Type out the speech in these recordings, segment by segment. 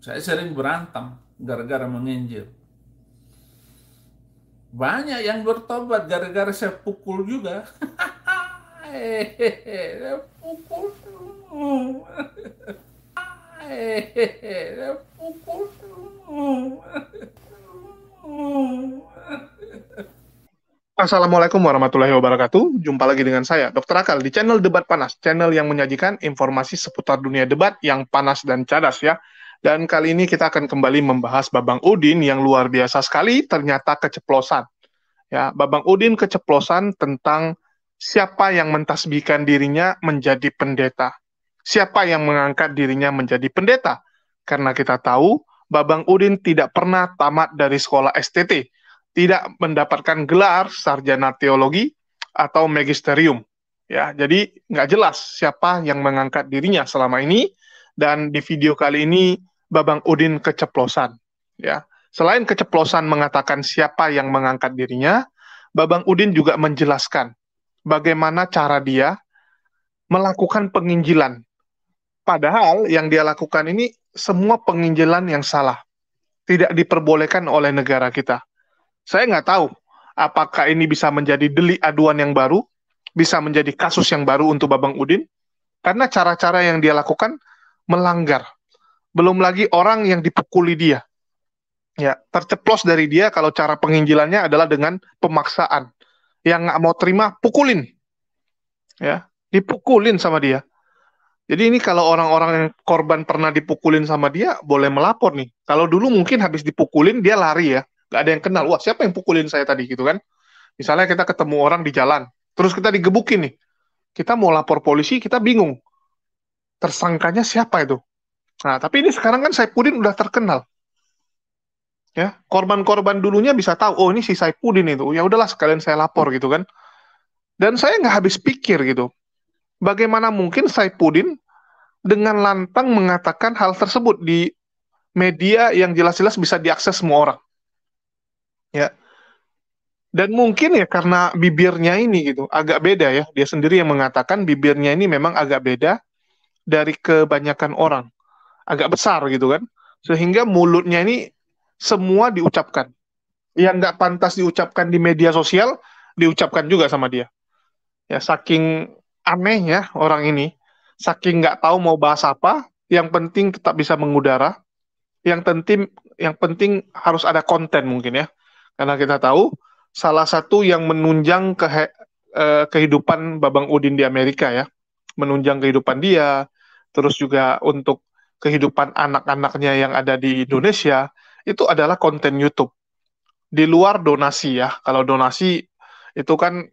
Saya sering berantem gara-gara menginjil. Banyak yang bertobat gara-gara saya pukul juga. Hehehe, pukul. Hehehe, pukul. Assalamualaikum warahmatullahi wabarakatuh. Jumpa lagi dengan saya, Dr. Akal, di channel Debat Panas, channel yang menyajikan informasi seputar dunia debat yang panas dan cadas ya. Dan kali ini kita akan kembali membahas Babang Udin yang luar biasa sekali ternyata keceplosan. Ya, Babang Udin keceplosan tentang siapa yang mentasbihkan dirinya menjadi pendeta. Siapa yang mengangkat dirinya menjadi pendeta? Karena kita tahu Babang Udin tidak pernah tamat dari sekolah STT, tidak mendapatkan gelar sarjana teologi atau magisterium. Ya, jadi nggak jelas siapa yang mengangkat dirinya selama ini. Dan di video kali ini Babang Udin keceplosan. Ya, selain keceplosan mengatakan siapa yang mengangkat dirinya, Babang Udin juga menjelaskan bagaimana cara dia melakukan penginjilan. Padahal yang dia lakukan ini semua penginjilan yang salah, tidak diperbolehkan oleh negara kita. Saya nggak tahu apakah ini bisa menjadi delik aduan yang baru, bisa menjadi kasus yang baru untuk Babang Udin, karena cara-cara yang dia lakukan melanggar. Belum lagi orang yang dipukuli dia. Ya, terceplos dari dia kalau cara penginjilannya adalah dengan pemaksaan. Yang nggak mau terima, pukulin. Ya, dipukulin sama dia. Jadi ini kalau orang-orang yang korban pernah dipukulin sama dia, boleh melapor nih. Kalau dulu mungkin habis dipukulin, dia lari ya. Gak ada yang kenal. Wah, siapa yang pukulin saya tadi gitu kan. Misalnya kita ketemu orang di jalan, terus kita digebukin nih. Kita mau lapor polisi, kita bingung. Tersangkanya siapa itu? Nah, tapi ini sekarang kan Saipudin udah terkenal. Ya, korban-korban dulunya bisa tahu, oh ini si Saipudin itu. Ya udahlah sekalian saya lapor gitu kan. Dan saya nggak habis pikir gitu. Bagaimana mungkin Saipudin dengan lantang mengatakan hal tersebut di media yang jelas-jelas bisa diakses semua orang. Ya, dan mungkin ya karena bibirnya ini gitu agak beda ya. Dia sendiri yang mengatakan bibirnya ini memang agak beda dari kebanyakan orang, agak besar gitu kan. Sehingga mulutnya ini semua diucapkan. Yang nggak pantas diucapkan di media sosial diucapkan juga sama dia. Ya saking anehnya orang ini, saking nggak tahu mau bahas apa, yang penting tetap bisa mengudara, yang penting harus ada konten mungkin ya. Karena kita tahu salah satu yang menunjang kehidupan Babang Udin di Amerika ya, menunjang kehidupan dia, terus juga untuk kehidupan anak-anaknya yang ada di Indonesia, itu adalah konten YouTube. Di luar donasi ya, kalau donasi itu kan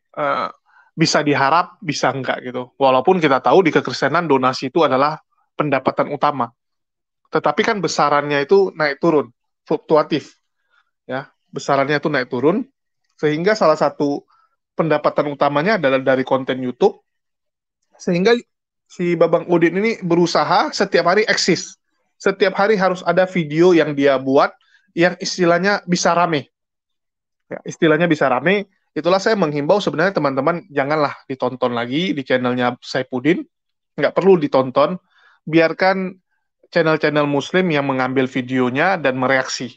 bisa diharap, bisa enggak gitu. Walaupun kita tahu di kekristenan donasi itu adalah pendapatan utama. Tetapi kan besarannya itu naik turun, fluktuatif ya. Besarannya itu naik turun sehingga salah satu pendapatan utamanya adalah dari konten YouTube, sehingga si Babang Udin ini berusaha setiap hari eksis. Setiap hari harus ada video yang dia buat yang istilahnya bisa rame. Ya, istilahnya bisa rame. Itulah saya menghimbau sebenarnya teman-teman janganlah ditonton lagi di channelnya Saipudin. Nggak perlu ditonton. Biarkan channel-channel muslim yang mengambil videonya dan mereaksi.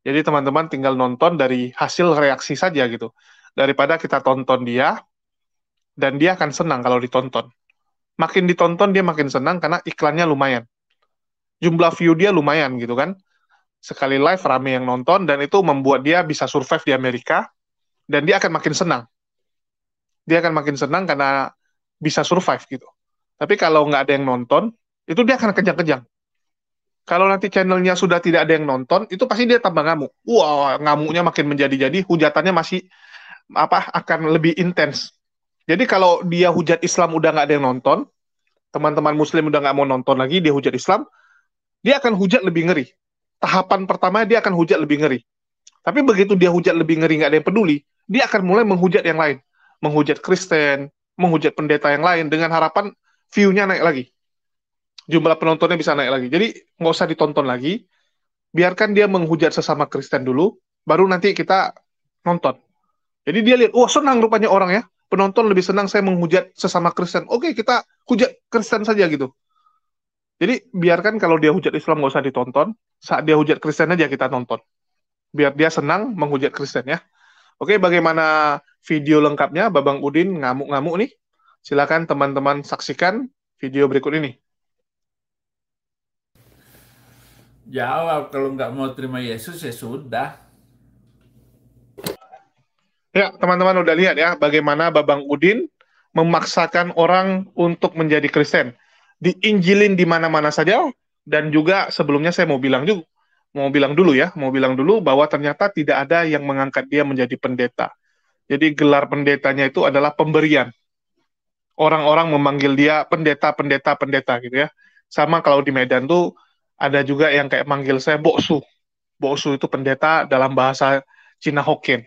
Jadi teman-teman tinggal nonton dari hasil reaksi saja gitu. Daripada kita tonton dia, dan dia akan senang kalau ditonton. Makin ditonton dia makin senang karena iklannya lumayan. Jumlah view dia lumayan gitu kan. Sekali live rame yang nonton dan itu membuat dia bisa survive di Amerika dan dia akan makin senang. Dia akan makin senang karena bisa survive gitu. Tapi kalau nggak ada yang nonton, itu dia akan kejang-kejang. Kalau nanti channelnya sudah tidak ada yang nonton, itu pasti dia tambah ngamuk. Wah, ngamuknya makin menjadi-jadi, hujatannya masih akan lebih intens. Jadi kalau dia hujat Islam udah nggak ada yang nonton, teman-teman Muslim udah nggak mau nonton lagi, dia hujat Islam, dia akan hujat lebih ngeri. Tahapan pertama dia akan hujat lebih ngeri. Tapi begitu dia hujat lebih ngeri nggak ada yang peduli, dia akan mulai menghujat yang lain, menghujat Kristen, menghujat pendeta yang lain dengan harapan view-nya naik lagi, jumlah penontonnya bisa naik lagi. Jadi nggak usah ditonton lagi, biarkan dia menghujat sesama Kristen dulu, baru nanti kita nonton. Jadi dia lihat, oh senang rupanya orang ya, penonton lebih senang saya menghujat sesama Kristen. Oke, kita hujat Kristen saja gitu. Jadi biarkan kalau dia hujat Islam nggak usah ditonton, saat dia hujat Kristen aja kita nonton. Biar dia senang menghujat Kristen ya. Oke, bagaimana video lengkapnya Babang Udin ngamuk-ngamuk nih? Silakan teman-teman saksikan video berikut ini. Jawab, kalau nggak mau terima Yesus ya sudah. Ya, teman-teman udah lihat ya bagaimana Babang Udin memaksakan orang untuk menjadi Kristen. Diinjilin di mana-mana saja, dan juga sebelumnya saya mau bilang dulu bahwa ternyata tidak ada yang mengangkat dia menjadi pendeta. Jadi gelar pendetanya itu adalah pemberian. Orang-orang memanggil dia pendeta, pendeta, pendeta gitu ya. Sama kalau di Medan tuh ada juga yang kayak manggil saya Boksu. Boksu itu pendeta dalam bahasa Cina Hokkien.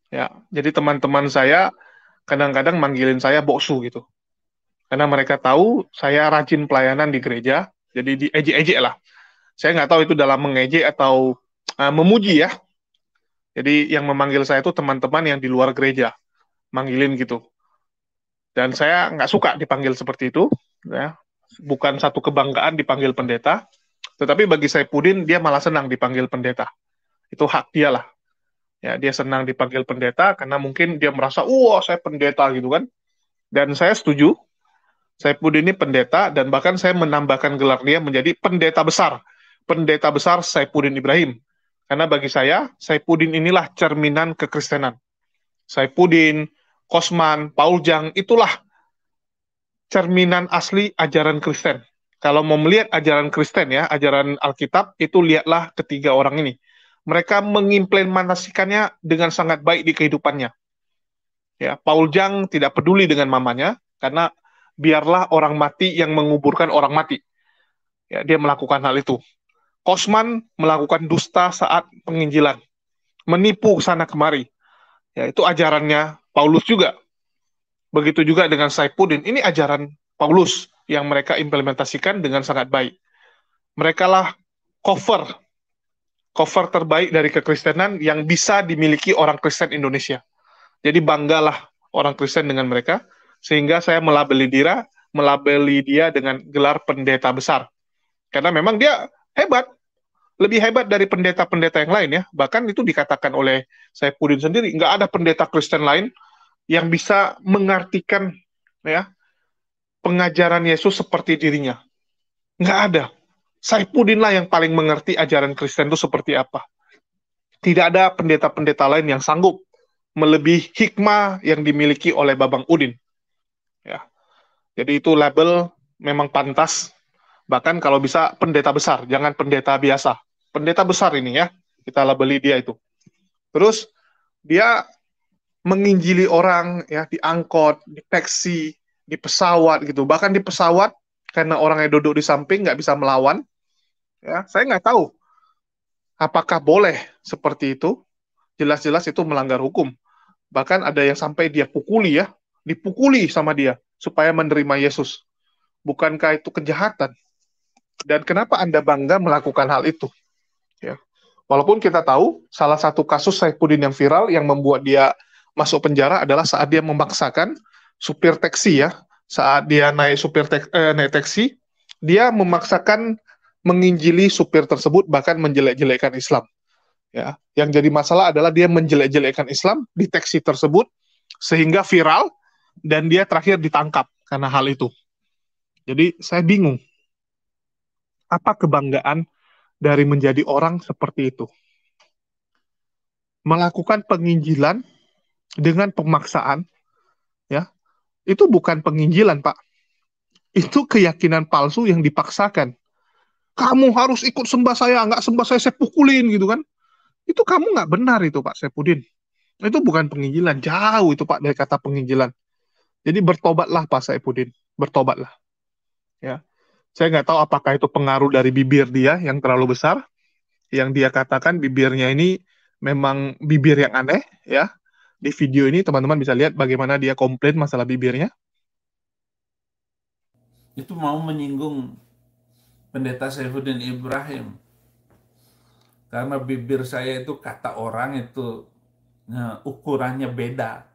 Ya, jadi teman-teman saya kadang-kadang manggilin saya Boksu gitu. Karena mereka tahu saya rajin pelayanan di gereja, jadi diejek-ejek lah. Saya nggak tahu itu dalam mengejek atau memuji ya. Jadi yang memanggil saya itu teman-teman yang di luar gereja, manggilin gitu. Dan saya nggak suka dipanggil seperti itu, ya. Bukan satu kebanggaan dipanggil pendeta, tetapi bagi saya Pudin, dia malah senang dipanggil pendeta. Itu hak dia lah. Ya, dia senang dipanggil pendeta karena mungkin dia merasa, wah saya pendeta gitu kan. Dan saya setuju, Saipudin ini pendeta, dan bahkan saya menambahkan gelar dia menjadi pendeta besar. Pendeta besar Saipudin Ibrahim. Karena bagi saya, Saipudin inilah cerminan kekristenan. Saipudin, Kosman, Paul Jang, itulah cerminan asli ajaran Kristen. Kalau mau melihat ajaran Kristen ya, ajaran Alkitab, itu lihatlah ketiga orang ini. Mereka mengimplementasikannya dengan sangat baik di kehidupannya. Ya, Paul Jang tidak peduli dengan mamanya, karena biarlah orang mati yang menguburkan orang mati. Ya, dia melakukan hal itu. Kosman melakukan dusta saat penginjilan, menipu sana kemari. Ya, itu ajarannya Paulus juga. Begitu juga dengan Saipudin. Ini ajaran Paulus yang mereka implementasikan dengan sangat baik. Mereka lah cover cover terbaik dari kekristenan yang bisa dimiliki orang Kristen Indonesia. Jadi banggalah orang Kristen dengan mereka, sehingga saya melabeli dia dengan gelar pendeta besar. Karena memang dia hebat, lebih hebat dari pendeta-pendeta yang lain ya. Bahkan itu dikatakan oleh Saipudin sendiri, nggak ada pendeta Kristen lain yang bisa mengartikan ya pengajaran Yesus seperti dirinya. Nggak ada. Saipudin lah yang paling mengerti ajaran Kristen itu seperti apa. Tidak ada pendeta-pendeta lain yang sanggup melebihi hikmah yang dimiliki oleh Babang Udin. Ya, jadi itu label memang pantas. Bahkan kalau bisa pendeta besar, jangan pendeta biasa. Pendeta besar ini ya, kita labeli dia itu. Terus dia menginjili orang ya di angkot, di taksi, di pesawat gitu. Bahkan di pesawat karena orangnya duduk di samping nggak bisa melawan. Ya, saya nggak tahu apakah boleh seperti itu. Jelas-jelas itu melanggar hukum. Bahkan ada yang sampai dia pukuli ya, dipukuli sama dia supaya menerima Yesus. Bukankah itu kejahatan? Dan kenapa Anda bangga melakukan hal itu? Ya. Walaupun kita tahu salah satu kasus Saipudin yang viral yang membuat dia masuk penjara adalah saat dia memaksakan supir taksi ya, saat dia naik taksi, dia memaksakan menginjili supir tersebut bahkan menjelek-jelekkan Islam. Ya, yang jadi masalah adalah dia menjelek-jelekkan Islam di taksi tersebut sehingga viral dan dia terakhir ditangkap karena hal itu. Jadi saya bingung, apa kebanggaan dari menjadi orang seperti itu? Melakukan penginjilan dengan pemaksaan, ya, itu bukan penginjilan, Pak. Itu keyakinan palsu yang dipaksakan. Kamu harus ikut sembah nggak sembah saya pukulin gitu kan. Itu kamu nggak benar itu, Pak Saipudin. Itu bukan penginjilan, jauh itu Pak dari kata penginjilan. Jadi bertobatlah Pak Saipudin, bertobatlah. Ya, saya nggak tahu apakah itu pengaruh dari bibir dia yang terlalu besar, yang dia katakan bibirnya ini memang bibir yang aneh, ya. Di video ini teman-teman bisa lihat bagaimana dia komplain masalah bibirnya. Itu mau menyinggung pendeta Saifuddin Ibrahim. Karena bibir saya itu kata orang itu ukurannya beda.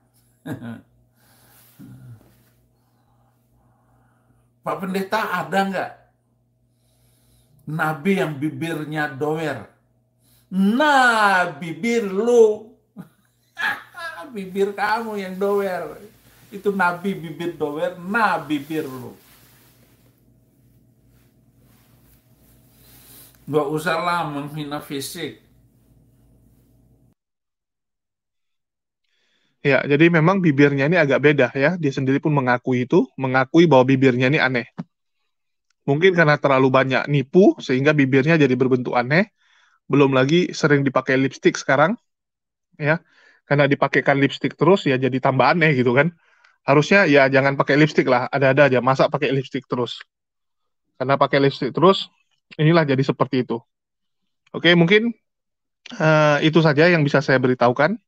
Pak Pendeta ada nggak Nabi yang bibirnya doer. Nah, bibir lu. Bibir kamu yang doer. Itu Nabi bibir doer, nah bibir lu. Gak usahlah menghina fisik. Ya, jadi memang bibirnya ini agak beda ya. Dia sendiri pun mengakui bahwa bibirnya ini aneh. Mungkin karena terlalu banyak nipu sehingga bibirnya jadi berbentuk aneh. Belum lagi sering dipakai lipstick sekarang ya. Karena dipakaikan lipstick terus ya jadi tambah aneh gitu kan. Harusnya ya jangan pakai lipstick lah, ada-ada aja. Masa pakai lipstick terus? Karena pakai lipstick terus, inilah jadi seperti itu. Oke, mungkin itu saja yang bisa saya beritahukan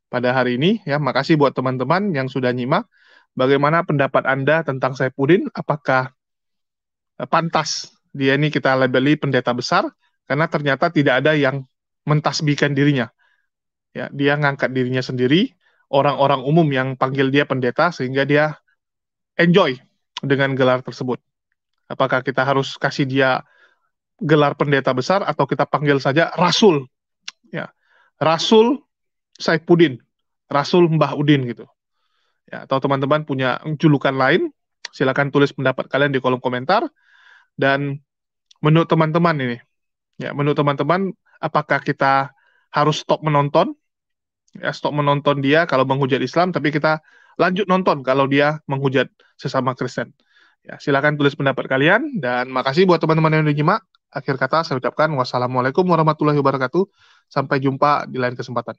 pada hari ini. Ya, makasih buat teman-teman yang sudah nyimak. Bagaimana pendapat Anda tentang Saifuddin? Apakah pantas dia ini kita labeli pendeta besar? Karena ternyata tidak ada yang mentasbihkan dirinya. Ya, dia ngangkat dirinya sendiri, orang-orang umum yang panggil dia pendeta sehingga dia enjoy dengan gelar tersebut. Apakah kita harus kasih dia gelar pendeta besar atau kita panggil saja Rasul? Ya, Rasul Saifuddin, Rasul Mbah Udin gitu. Ya, atau teman-teman punya julukan lain, silakan tulis pendapat kalian di kolom komentar. Dan menurut teman-teman ini, ya menurut teman-teman, apakah kita harus stop menonton? Ya, stop menonton dia kalau menghujat Islam, tapi kita lanjut nonton kalau dia menghujat sesama Kristen. Ya, silakan tulis pendapat kalian dan makasih buat teman-teman yang udah nyimak. Akhir kata saya ucapkan wassalamualaikum warahmatullahi wabarakatuh. Sampai jumpa di lain kesempatan.